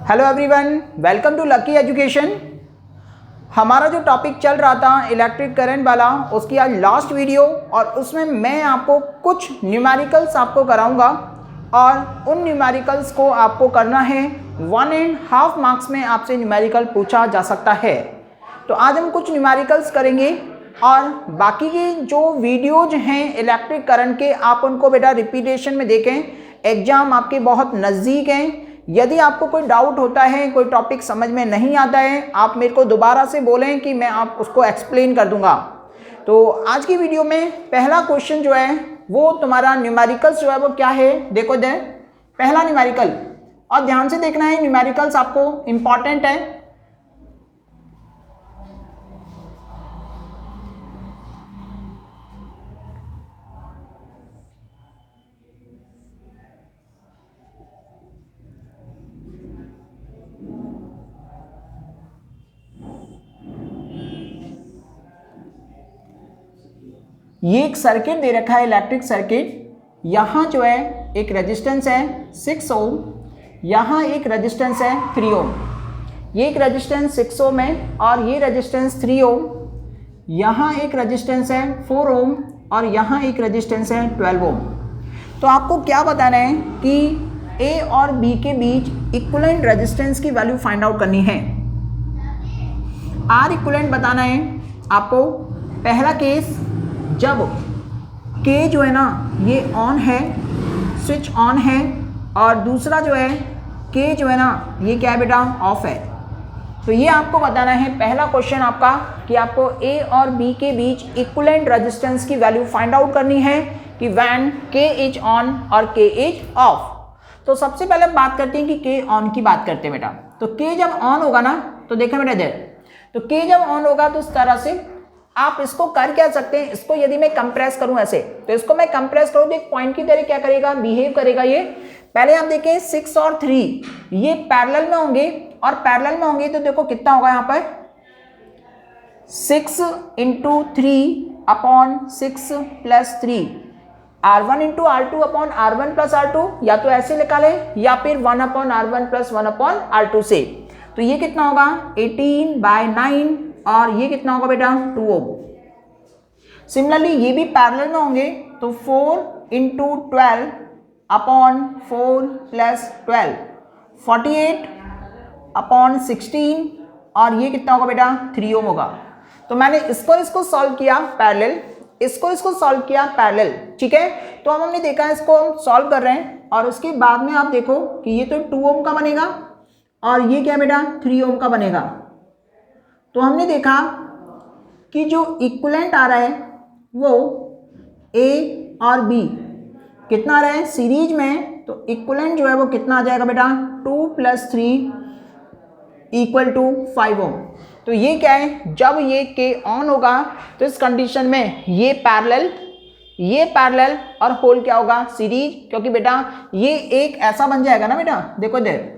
Hello everyone, welcome to Lucky Education. हमारा जो topic चल रहा था इलेक्ट्रिक करंट वाला, उसकी आज लास्ट वीडियो, और उसमें मैं आपको कुछ न्यूमेरिकल्स आपको कराऊंगा और उन न्यूमेरिकल्स को आपको करना है 1.5 मार्क्स में आपसे न्यूमेरिकल पूछा जा सकता है। तो आज हम कुछ न्यूमेरिकल्स करेंगे और बाकी के जो वीडियोज हैं इलेक्ट्रिक करंट के, आप उनको बेटा रिपीटेशन में देखें। एग्जाम आपके बहुत नज़दीक हैं। यदि आपको कोई डाउट होता है, कोई टॉपिक समझ में नहीं आता है, आप मेरे को दोबारा से बोलें कि मैं आप उसको एक्सप्लेन कर दूंगा। तो आज की वीडियो में पहला क्वेश्चन जो है वो तुम्हारा न्यूमेरिकल्स जो है वो क्या है, देखो दे पहला न्यूमेरिकल, और ध्यान से देखना है, न्यूमेरिकल्स आपको इंपॉर्टेंट है। ये एक सर्किट दे रखा है, इलेक्ट्रिक सर्किट। यहाँ जो है एक रेजिस्टेंस है 6 ओम, यहाँ एक रेजिस्टेंस है 3 ओम। ये एक रेजिस्टेंस 6 ओम है और ये रेजिस्टेंस 3 ओम। यहाँ एक रेजिस्टेंस है 4 ओम और यहाँ एक रेजिस्टेंस है 12 ओम। तो आपको क्या बताना है कि ए और बी के बीच इक्विवेलेंट रेजिस्टेंस की वैल्यू फाइंड आउट करनी है। आर इक्विवेलेंट बताना है आपको। पहला केस, जब K जो है ना ये ऑन है, स्विच ऑन है, और दूसरा जो है K जो है ना ये क्या है बेटा, ऑफ है। तो ये आपको बताना है पहला क्वेश्चन आपका, कि आपको A और B के बीच इक्विवेलेंट रेजिस्टेंस की वैल्यू फाइंड आउट करनी है कि व्हेन K इज ऑन और K इज ऑफ। तो सबसे पहले बात करते हैं कि K ऑन की बात करते हैं बेटा। तो K जब ऑन होगा ना, तो देखा बेटा इधर, तो K जब ऑन होगा तो इस तरह से आप इसको कर क्या सकते हैं, इसको यदि मैं कंप्रेस करूं ऐसे, तो इसको मैं कंप्रेस करूं तो एक पॉइंट की तरह क्या करेगा, बिहेव करेगा। ये पहले आप देखें 6 और 3 ये पैरेलल में होंगे, और पैरेलल में होंगे तो देखो कितना होगा यहाँ पर 6 × 3 upon 6 + 3 R1 × R2 upon R1 + R2, या तो ऐसे निकाले या फिर 1/R1 + 1/R2 से। तो ये कितना होगा 18/9, और ये कितना होगा बेटा 2 ओम। सिमिलरली ये भी पैरेलल में होंगे, तो 4 × 12 अपॉन 4 + 12 48/16, और ये कितना होगा बेटा 3 ओम होगा। तो मैंने इसको सॉल्व किया पैरेलल, इसको सॉल्व किया पैरेलल, ठीक है। तो अब हमने देखा इसको हम सॉल्व कर रहे हैं, और उसके बाद में आप देखो कि ये तो 2 ओम का बनेगा और ये क्या बेटा 3 ओम का बनेगा। तो हमने देखा कि जो इक्विवेलेंट आ रहा है वो A और B कितना आ रहा है सीरीज में, तो इक्विवेलेंट जो है वो कितना आ जाएगा बेटा 2 + 3 = 5 ओम। तो ये क्या है, जब ये K ऑन होगा तो इस कंडीशन में ये पैरेलल और होल क्या होगा सीरीज, क्योंकि बेटा ये एक ऐसा बन जाएगा ना बेटा, देखो इधर।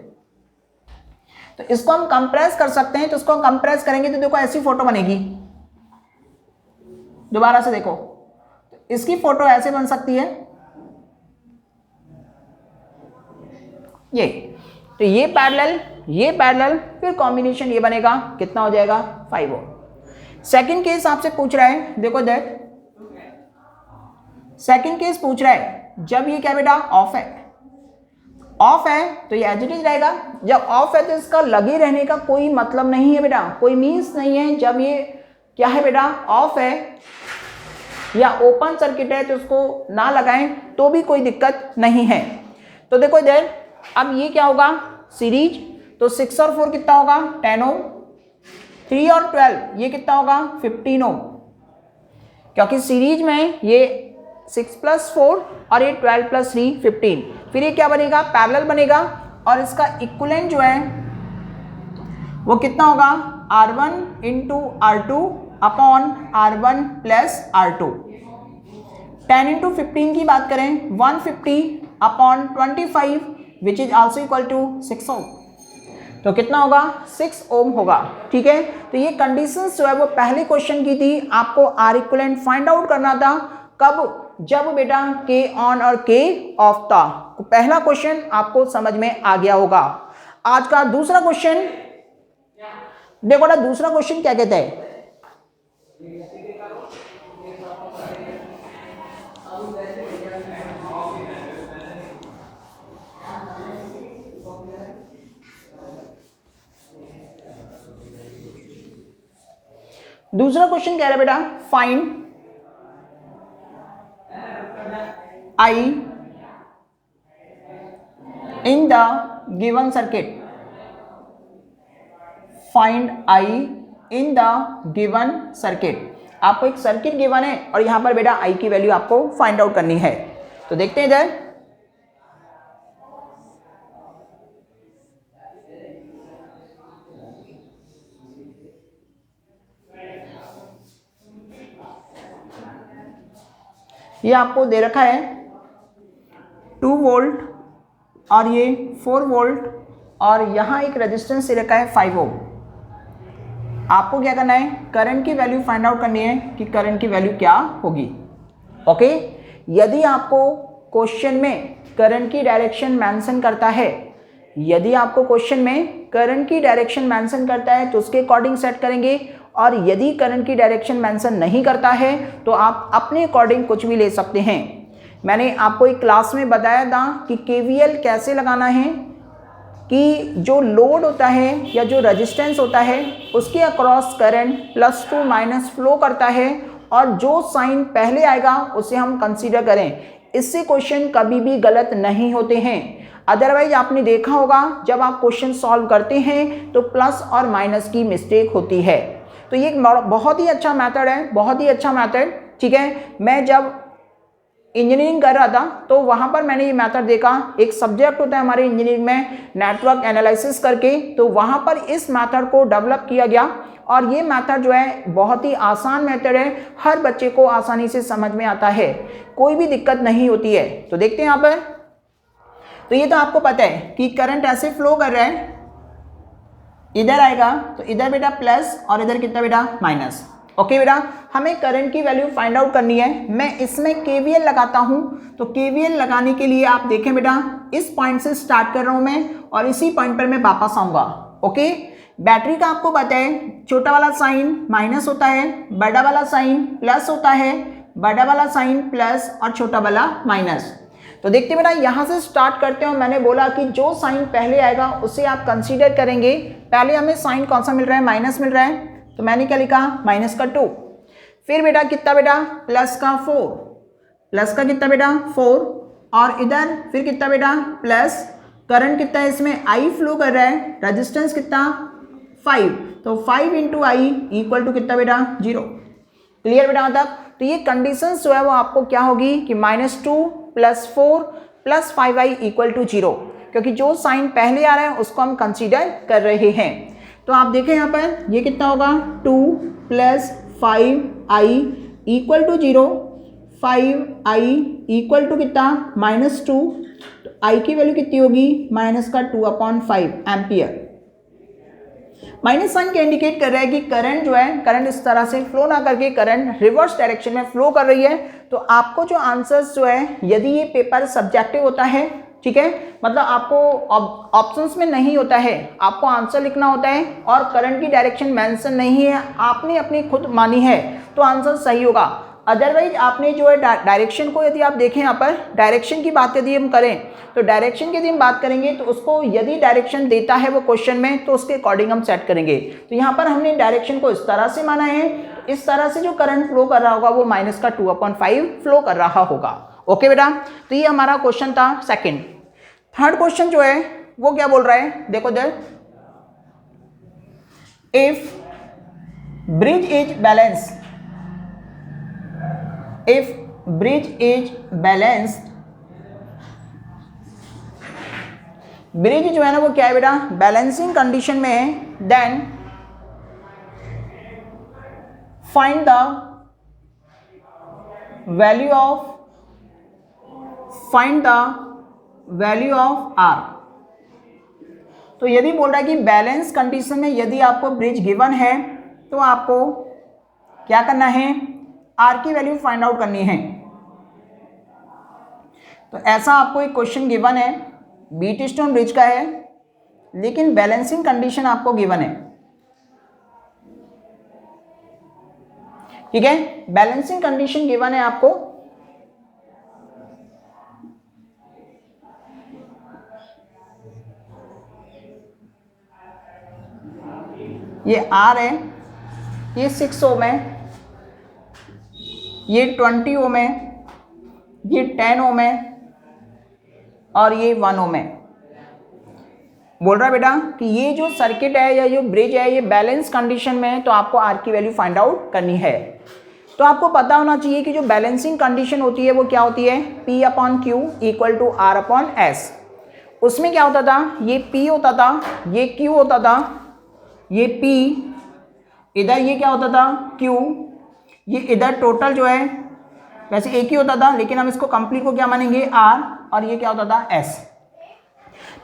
तो इसको हम कंप्रेस कर सकते हैं, तो इसको हम कंप्रेस करेंगे तो देखो ऐसी फोटो बनेगी। दोबारा से देखो, तो इसकी फोटो ऐसे बन सकती है, ये। तो ये पैरेलल, फिर कॉम्बिनेशन ये बनेगा, कितना हो जाएगा 5 ओम। सेकंड केस आपसे पूछ रहा है, देखो दैट सेकंड केस पूछ रहा है, जब ये क्या बेटा ऑफ है तो ये एज इट इज रहेगा। जब ऑफ है तो इसका लगे रहने का कोई मतलब नहीं है बेटा, कोई मीन्स नहीं है। जब ये क्या है बेटा ऑफ है या ओपन सर्किट है तो उसको ना लगाएं तो भी कोई दिक्कत नहीं है। तो देखो इधर, अब ये क्या होगा सीरीज, तो 6 और 4 कितना होगा 10 ओम, 3 और 12 ये कितना होगा 15 ओम, क्योंकि सीरीज में ये 6 + 4 और ये 12 + 3 15। फिर ये क्या बनेगा पैरेलल बनेगा, और इसका इक्विवेलेंट जो है वो कितना होगा R1 × R2 upon R1 + R2। 10 × 15 की बात करें 150/25 which is also equal to 6 ohm. तो कितना होगा 6 ओम होगा, ठीक है। तो ये कंडीशंस जो है वो पहले क्वेश्चन की थी, आपको आर इक्विवेलेंट फाइंड आउट करना था कब, जब बेटा K ऑन और K ऑफ था। तो पहला क्वेश्चन आपको समझ में आ गया होगा। आज का दूसरा क्वेश्चन देखो ना, दूसरा क्वेश्चन क्या कहता है, दूसरा क्वेश्चन कह रहा है बेटा find I in the given circuit, find I in the given circuit. आपको एक सर्किट गिवन है और यहां पर बेटा आई की वैल्यू आपको फाइंड आउट करनी है। तो देखते हैं इधर, ये आपको दे रखा है 2 वोल्ट और ये 4 वोल्ट और यहाँ एक रेजिस्टेंस दे रखा है 5 ओम। आपको क्या करना है, करंट की वैल्यू फाइंड आउट करनी है कि करंट की वैल्यू क्या होगी। ओके, यदि आपको क्वेश्चन में करंट की डायरेक्शन मेंशन करता है, यदि आपको क्वेश्चन में करंट की डायरेक्शन मेंशन करता है तो उसके अकॉर्डिंग सेट करेंगे, और यदि करंट की डायरेक्शन मेंशन नहीं करता है तो आप अपने अकॉर्डिंग कुछ भी ले सकते हैं। मैंने आपको एक क्लास में बताया था कि केवीएल कैसे लगाना है, कि जो लोड होता है या जो रेजिस्टेंस होता है उसके अक्रॉस करंट +2 माइनस फ्लो करता है, और जो साइन पहले आएगा उसे हम कंसीडर करें। इससे क्वेश्चन कभी भी गलत नहीं होते हैं। अदरवाइज आपने देखा होगा जब आप क्वेश्चन सॉल्व करते हैं तो प्लस और माइनस की मिस्टेक होती है। तो ये एक बहुत ही अच्छा मेथड है, बहुत ही अच्छा मेथड। ठीक है, मैं जब इंजीनियरिंग कर रहा था तो वहाँ पर मैंने ये मेथड देखा। एक सब्जेक्ट होता है हमारे इंजीनियरिंग में नेटवर्क एनालिसिस करके, तो वहाँ पर इस मेथड को डेवलप किया गया, और ये मेथड जो है बहुत ही आसान मेथड है, हर बच्चे को आसानी से समझ में आता है, कोई भी दिक्कत नहीं होती है। तो देखते हैं यहाँ पर, तो ये तो आपको पता है कि करंट ऐसे फ्लो कर रहा है, इधर आएगा तो इधर बेटा प्लस और इधर कितना बेटा माइनस। ओके बेटा, हमें करंट की वैल्यू फाइंड आउट करनी है। मैं इसमें केवीएल लगाता हूं, तो केवीएल लगाने के लिए आप देखें बेटा, इस पॉइंट से स्टार्ट कर रहा हूं मैं और इसी पॉइंट पर मैं वापस आऊंगा। ओके, बैटरी का आपको पता है छोटा वाला साइन माइनस होता है, बड़ा वाला साइन प्लस होता है, बड़ा वाला साइन प्लस और छोटा वाला माइनस। तो देखते बेटा, यहाँ से स्टार्ट करते हैं। मैंने बोला कि जो साइन पहले आएगा उसे आप कंसीडर करेंगे। पहले हमें साइन कौन सा मिल रहा है, माइनस मिल रहा है, तो मैंने क्या लिखा, -2। फिर बेटा कितना बेटा, प्लस का 4, प्लस का कितना बेटा 4, और इधर फिर कितना बेटा प्लस, करंट कितना है इसमें, आई फ्लो कर रहा है, रेजिस्टेंस कितना 5, तो 5 × आई इक्वल टू कितना बेटा 0। क्लियर बेटा, मतलब तो ये कंडीशन जो है वो आपको क्या होगी कि -2 + 4 + 5i इक्वल टू 0, क्योंकि जो साइन पहले आ रहा है उसको हम कंसीडर कर रहे हैं। तो आप देखें यहाँ पर ये कितना होगा, 2 + 5i equal to 0, 5i equal to कितना -2, तो i की वैल्यू कितनी होगी, -2/5 एम्पियर। माइनस साइन क्या इंडिकेट कर रहा है कि करंट जो है, करंट इस तरह से फ्लो ना करके करंट रिवर्स डायरेक्शन में फ्लो कर रही है। तो आपको जो आंसर्स जो है, यदि ये पेपर सब्जेक्टिव होता है, ठीक है, मतलब आपको ऑप्शंस में नहीं होता है, आपको आंसर लिखना होता है और करंट की डायरेक्शन मेंशन नहीं है, आपने अपनी खुद मानी है, तो आंसर सही होगा। अदरवाइज आपने जो है डायरेक्शन को, यदि आप देखें यहाँ पर डायरेक्शन की बात यदि हम करें, तो डायरेक्शन की यदि हम बात करेंगे तो उसको यदि डायरेक्शन देता है वो क्वेश्चन में तो उसके अकॉर्डिंग हम सेट करेंगे। तो यहाँ पर हमने डायरेक्शन को इस तरह से माना है, इस तरह से जो करंट फ्लो कर रहा होगा वो -2/5 फ्लो कर रहा होगा। ओके बेटा, तो ये हमारा क्वेश्चन था सेकेंड। थर्ड क्वेश्चन जो है वो क्या बोल रहा है, देखो there, if bridge is balance, if bridge is balanced, bridge जो है ना वो क्या है बेटा, बैलेंसिंग कंडीशन में है, then find the value of R। तो यदि बोल रहा है कि बैलेंस कंडीशन में यदि आपको ब्रिज गिवन है तो आपको क्या करना है, R की वैल्यू फाइंड आउट करनी है। तो ऐसा आपको एक क्वेश्चन गिवन है, व्हीटस्टोन ब्रिज का है, लेकिन बैलेंसिंग कंडीशन आपको गिवन है, ठीक है, बैलेंसिंग कंडीशन गिवन है आपको। ये R है, ये 6 ओम है, ये 20 ओम है, ये 10 ओम है और ये 1 ओम है। बोल रहा है बेटा कि ये जो सर्किट है या जो ब्रिज है ये बैलेंस कंडीशन में है, तो आपको R की वैल्यू फाइंड आउट करनी है। तो आपको पता होना चाहिए कि जो बैलेंसिंग कंडीशन होती है वो क्या होती है, P upon Q equal to R upon S। उसमें क्या होता था, ये P होता था, ये Q होता था, ये P, इधर ये क्या होता था Q, ये इधर टोटल जो है वैसे एक ही होता था, लेकिन हम इसको कंप्लीट को क्या मानेंगे R, और ये क्या होता था S।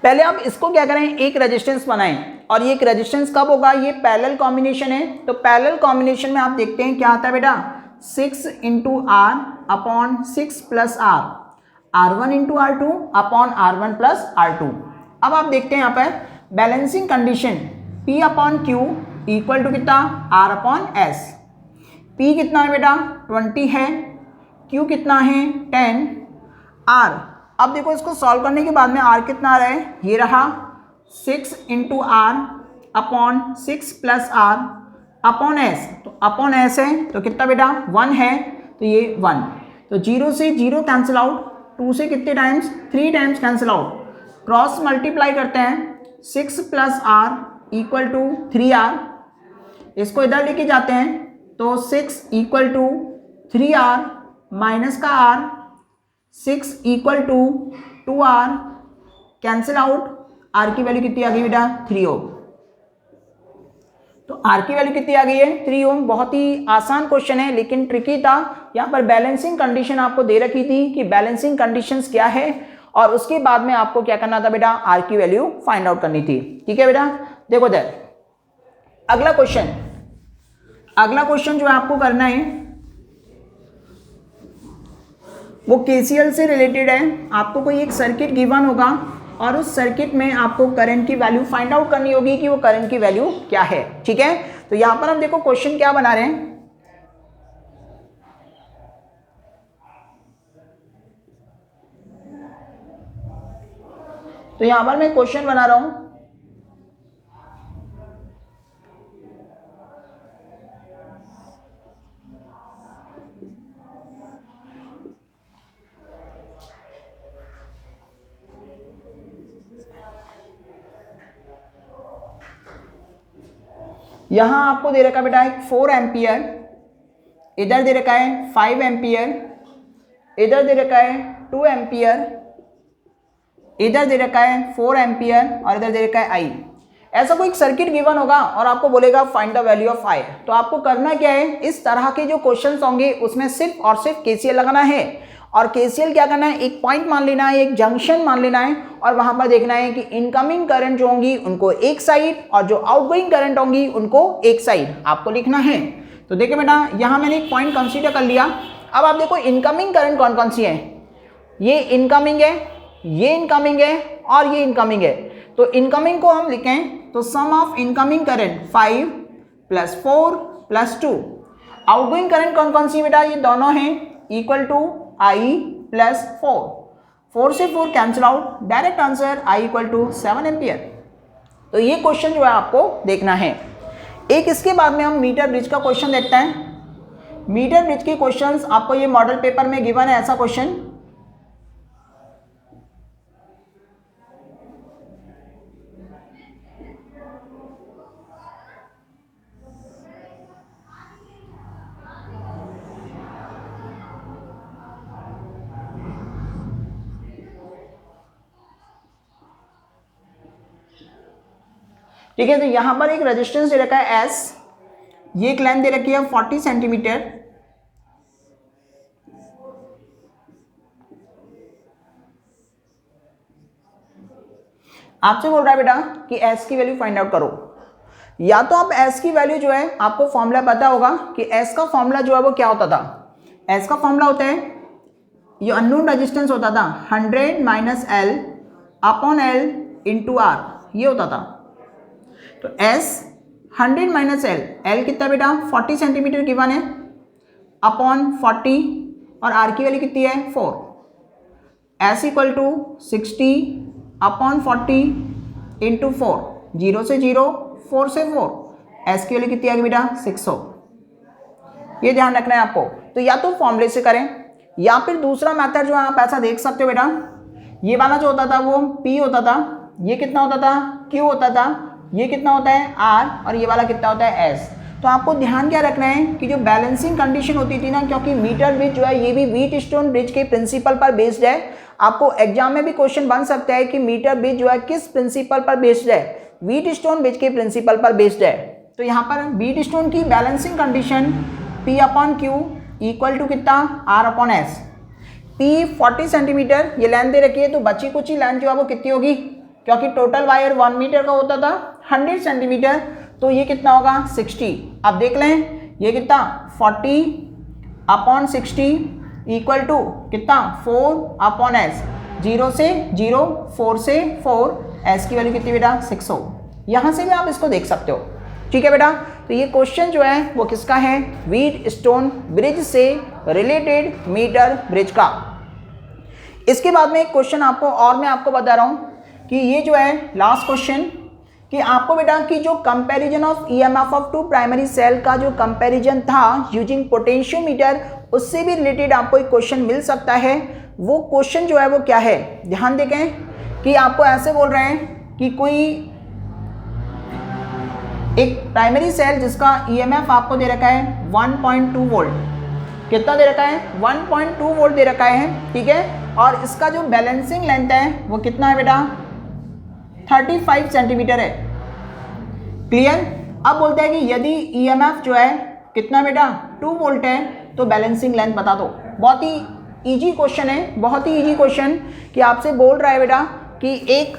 पहले आप इसको क्या करें, एक रेजिस्टेंस बनाएं, और ये एक रेजिस्टेंस कब होगा, ये पैरेलल कॉम्बिनेशन है, तो पैरेलल कॉम्बिनेशन में आप देखते हैं क्या आता है बेटा, 6 into R upon 6 plus R, R1 into R2 upon R1 plus R2। अब आप देखते हैं यहाँ पर balancing condition P upon Q equal to कितना, R अपॉन S। P कितना है बेटा 20 है, Q कितना है 10, R, अब देखो इसको सॉल्व करने के बाद में R कितना आ रहा है, ये रहा 6 into R upon 6 plus R upon S, तो अपॉन S है तो कितना बेटा 1 है, तो ये 1, तो 0 से 0 कैंसिल आउट, 2 से कितने times, 3 times cancel out, cross multiply करते हैं, 6 plus R equal to 3R, इसको इधर लेके जाते हैं तो 6 इक्वल टू 3R माइनस का R, 6 equal to 2R, cancel out, R की वैल्यू कितनी आ गई बेटा 3 ओम। तो R की वैल्यू कितनी आ गई है 3 ओम। बहुत ही आसान क्वेश्चन है लेकिन ट्रिकी था। यहाँ पर बैलेंसिंग कंडीशन आपको दे रखी थी कि बैलेंसिंग कंडीशंस क्या है, और उसके बाद में आपको क्या करना था बेटा, R की वैल्यू फाइंड आउट करनी थी। ठीक है बेटा, देखो इधर अगला क्वेश्चन जो आपको करना है वो KCL से रिलेटेड है। आपको कोई एक सर्किट गिवन होगा और उस सर्किट में आपको करंट की वैल्यू फाइंड आउट करनी होगी कि वो करंट की वैल्यू क्या है। ठीक है, तो यहां पर हम देखो क्वेश्चन क्या बना रहे हैं, तो यहां पर मैं क्वेश्चन बना रहा हूं, यहां आपको दे रखा बेटा एक 4 एम्पियर, इधर दे रखा है 5 एम्पियर, इधर दे रखा है 2 एम्पियर, इधर दे रखा है 4 एम्पियर और इधर दे रखा है I। ऐसा कोई सर्किट गिवन होगा और आपको बोलेगा find the value of I। तो आपको करना क्या है, इस तरह के जो क्वेश्चंस होंगे उसमें सिर्फ और सिर्फ KCL लगाना है, और KCL क्या करना है, एक पॉइंट मान लेना है, एक जंक्शन मान लेना है, और वहां पर देखना है कि इनकमिंग करंट जो होंगी उनको एक साइड और जो आउटगोइंग करंट होंगी उनको एक साइड आपको लिखना है। तो देखिए बेटा यहां मैंने एक पॉइंट कंसीडर कर लिया। अब आप देखो इनकमिंग करंट कौन कौन सी है, ये इनकमिंग है, ये इनकमिंग है और ये इनकमिंग है। तो इनकमिंग को हम लिखें तो sum of incoming current 5 plus 4 plus 2। Outgoing current कौन कौन सी बेटा, ये दोनों हैं, इक्वल टू I प्लस 4, 4 से 4 cancel out, direct answer I equal to 7 ampere. तो ये क्वेश्चन जो है आपको देखना है। एक इसके बाद में हम मीटर ब्रिज का क्वेश्चन देखते हैं। मीटर ब्रिज के क्वेश्चंस आपको ये मॉडल पेपर में गिवन है ऐसा क्वेश्चन। ठीक है, तो यहां पर एक रेजिस्टेंस दे रखा है S, ये एक लेंथ दे रखी है 40 सेंटीमीटर, आपसे बोल रहा है बेटा कि S की वैल्यू फाइंड आउट करो। या तो आप S की वैल्यू जो है, आपको फॉर्मूला पता होगा कि S का फॉर्मूला जो है वो क्या होता था, S का फॉर्मूला होता है, ये अननोन रेजिस्टेंस होता था 100 minus L upon L into R। ये होता था। तो S 100 माइनस L, L कितना बेटा 40 सेंटीमीटर गिवन है अपॉन 40 और R की वैल्यू कितनी है 4, S equal to 60 upon 40 into 4, 0 से 0 4 से 4, S की वैल्यू कितनी आएगी बेटा 600। ये ध्यान रखना है आपको। तो या तो फॉर्मूले से करें या फिर दूसरा मेथड जो है आप ऐसा देख सकते हो बेटा, ये वाला जो होता था वो P होता था, ये कितना होता था Q होता था, ये कितना होता है R और ये वाला कितना होता है S। तो आपको ध्यान क्या रखना है कि जो बैलेंसिंग कंडीशन होती थी ना, क्योंकि मीटर ब्रिज जो है ये भी व्हीटस्टोन ब्रिज के प्रिंसिपल पर बेस्ड है। आपको एग्जाम में भी क्वेश्चन बन सकता है कि मीटर ब्रिज जो है किस प्रिंसिपल पर बेस्ड है, व्हीटस्टोन ब्रिज के प्रिंसिपल पर बेस्ड है। तो यहाँ पर व्हीटस्टोन की balancing condition P upon Q equal to कितना R upon S। P 40 centimetre ये लेंथ दे रखी है, तो बची कुछ ही लेंथ जो है वो कितनी होगी, क्योंकि टोटल वायर 1 मीटर का होता था 100 सेंटीमीटर, तो ये कितना होगा 60। अब देख लें ये कितना 40 अपॉन 60 इक्वल टू कितना 4 अपॉन S, 0 से 0 4 से 4, S की वैल्यू कितनी बेटा 600। यहाँ से भी आप इसको देख सकते हो, ठीक है बेटा। तो ये क्वेश्चन जो है वो किसका है, व्हीटस्टोन ब्रिज से रिलेटेड मीटर ब्रिज का। इसके बाद में एक क्वेश्चन आपको और मैं आपको बता रहा हूँ कि ये जो है लास्ट क्वेश्चन, कि आपको बेटा कि जो comparison of EMF of two primary cell का जो कंपैरिजन था यूजिंग पोटेंशियोमीटर, उससे भी रिलेटेड आपको एक क्वेश्चन मिल सकता है। वो क्वेश्चन जो है वो क्या है, ध्यान देखें कि आपको ऐसे बोल रहे हैं कि कोई एक प्राइमरी सेल जिसका ईएमएफ आपको दे रखा है 1.2 वोल्ट, कितना दे रखा है 1.2 वोल्ट दे रखा है, ठीक है। और इसका जो बैलेंसिंग लेंथ है वो कितना है बेटा 35 सेंटीमीटर है, क्लियर। अब बोलते हैं कि यदि ईएमएफ जो है कितना बेटा 2 वोल्ट है तो बैलेंसिंग लेंथ बता दो। बहुत ही इजी क्वेश्चन है, बहुत ही इजी क्वेश्चन, कि आपसे बोल रहा है बेटा कि एक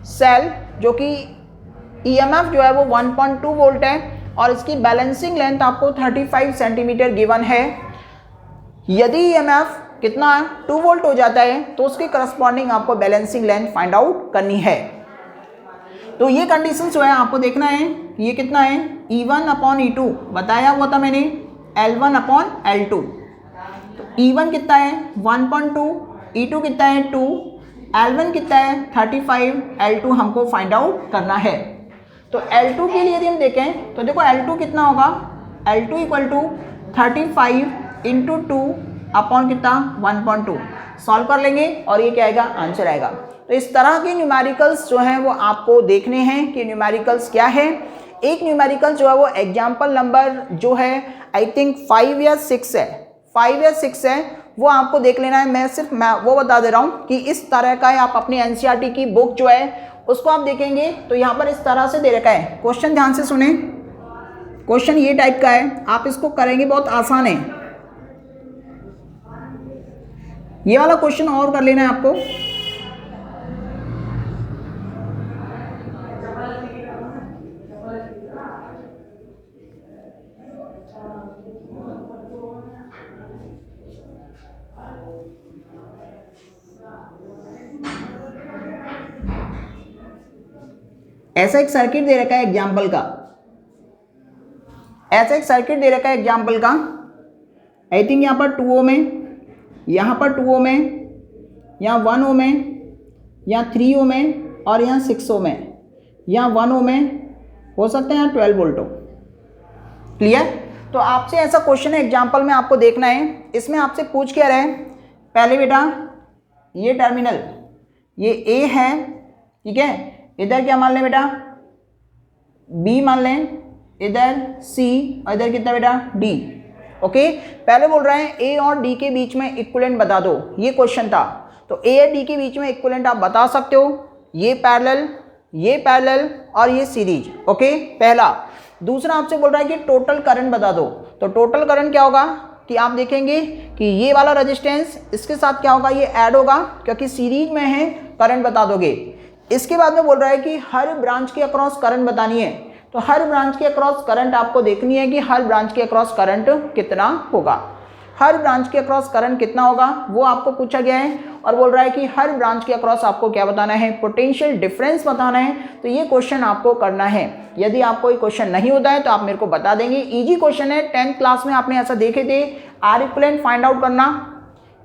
सेल जो कि ईएमएफ जो है वो 1.2 वोल्ट है और इसकी बैलेंसिंग लेंथ आपको 35 सेंटीमीटर गिवन है। यदि ईएमएफ कितना 2 वोल्ट हो जाता है तो उसके करस्पॉन्डिंग आपको बैलेंसिंग लेंथ फाइंड आउट करनी है। तो ये कंडीशन जो है आपको देखना है कि ये कितना है E1 अपॉन E2 बताया हुआ था मैंने, L1 अपॉन L2। तो E1 कितना है 1.2, E2 कितना है 2, L1 कितना है 35, L2 हमको फाइंड आउट करना है। तो L2 के लिए यदि हम देखें तो देखो L2 कितना होगा, L2 equal to 35 into 2 upon कितना 1.2, सॉल्व कर लेंगे और ये क्या आएगा आंसर आएगा। तो इस तरह के न्यूमेरिकल्स जो हैं वो आपको देखने हैं कि न्यूमेरिकल्स क्या है। एक न्यूमेरिकल जो है वो एग्जाम्पल नंबर जो है आई थिंक 5 या 6 है, 5 या 6 है, वो आपको देख लेना है। मैं वो बता दे रहा हूँ कि इस तरह का है, आप अपनी एनसीईआरटी की बुक जो है उसको आप देखेंगे तो यहाँ पर इस तरह से दे रखा है। क्वेश्चन ध्यान से सुने, क्वेश्चन ये टाइप का है, आप इसको करेंगे बहुत आसान है। ये वाला क्वेश्चन और कर लेना है आपको। ऐसा एक सर्किट दे रखा है एग्जाम्पल का, ऐसा एक सर्किट दे रखा है एग्जाम्पल का। आई थिंक यहाँ पर 2 ओम है, यहाँ पर 2 ओम है, यहाँ 1 ओम है, यहाँ 3 ओम है और यहाँ 6 ओम है, यहाँ 1 ओम है, हो सकता है यहाँ 12 वोल्ट हो, क्लियर। तो आपसे ऐसा क्वेश्चन है एग्जाम्पल में आपको देखना है। इसमें आपसे पूछ क्या रहा है, पहले बेटा ये टर्मिनल ये A है, ठीक है, इधर क्या मान लें बेटा B मान लें, इधर C और इधर कितना बेटा D, ओके। पहले बोल रहे हैं A और D के बीच में इक्विवेलेंट बता दो, ये क्वेश्चन था। तो A और D के बीच में इक्विवेलेंट आप बता सकते हो, ये पैरेलल और ये सीरीज, ओके पहला। दूसरा आपसे बोल रहा है कि टोटल करंट बता दो। तो टोटल करंट क्या होगा कि आप देखेंगे कि ये वाला रेजिस्टेंस इसके साथ क्या होगा, ये ऐड होगा क्योंकि सीरीज में है, करंट बता दोगे। इसके बाद में बोल रहा है कि हर ब्रांच के अक्रॉस करंट बतानी है। तो हर ब्रांच के अक्रॉस करंट आपको देखनी है कि हर ब्रांच के अक्रॉस करंट कितना होगा। हर ब्रांच के अक्रॉस करंट कितना होगा वो आपको पूछा गया है, और बोल रहा है कि हर ब्रांच के अक्रॉस आपको क्या बताना है, पोटेंशियल डिफरेंस बताना है। तो ये क्वेश्चन आपको करना है। यदि आपको ये क्वेश्चन नहीं होता है तो आप मेरे को बता देंगे। इजी क्वेश्चन है, 10th क्लास में आपने ऐसा देखे थे। आर इक्विवेलेंट फाइंड आउट करना,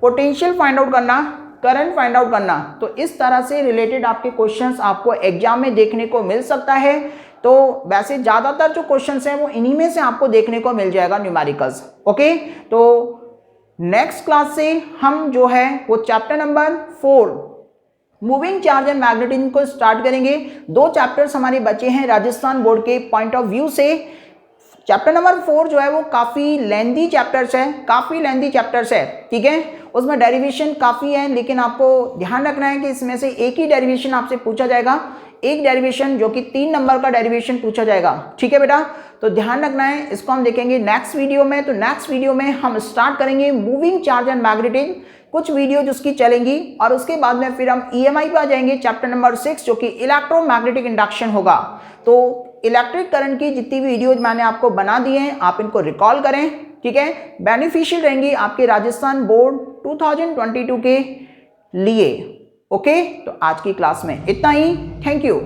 पोटेंशियल फाइंड आउट करना, करंट फाइंड आउट करना, तो इस तरह से रिलेटेड आपके क्वेश्चंस आपको एग्जाम में देखने को मिल सकता है। तो वैसे ज़्यादातर जो क्वेश्चंस हैं वो इन्हीं में से आपको देखने को मिल जाएगा, न्यूमेरिकल्स। ओके, तो नेक्स्ट क्लास से हम जो है वो chapter number 4 moving charge and magnetism को स्टार्ट करेंगे। 2 चैप्टर्स हमारे बचे हैं राजस्थान बोर्ड के पॉइंट ऑफ व्यू से। चैप्टर नंबर 4 जो है वो काफ़ी लेंथी चैप्टर्स है, ठीक है। उसमें डेरिवेशन काफ़ी है, लेकिन आपको ध्यान रखना है कि इसमें से एक ही डेरिवेशन आपसे पूछा जाएगा, एक डेरिवेशन जो कि 3 नंबर का डेरिवेशन पूछा जाएगा, ठीक है बेटा। तो ध्यान रखना है, इसको हम देखेंगे नेक्स्ट वीडियो में। तो नेक्स्ट वीडियो में हम स्टार्ट करेंगे मूविंग चार्ज एंड मैग्नेटिज्म, कुछ वीडियो जिसकी चलेंगी, और उसके बाद में फिर हम EMI पे आ जाएंगे, चैप्टर नंबर 6 जो कि इलेक्ट्रोमैग्नेटिक इंडक्शन होगा। तो इलेक्ट्रिक करंट की जितनी भी वीडियोज मैंने आपको बना दी हैं आप इनको रिकॉल करें, ठीक है। बेनिफिशियल रहेंगी आपके राजस्थान बोर्ड 2022 के लिए। ओके, तो आज की क्लास में इतना ही। Thank you.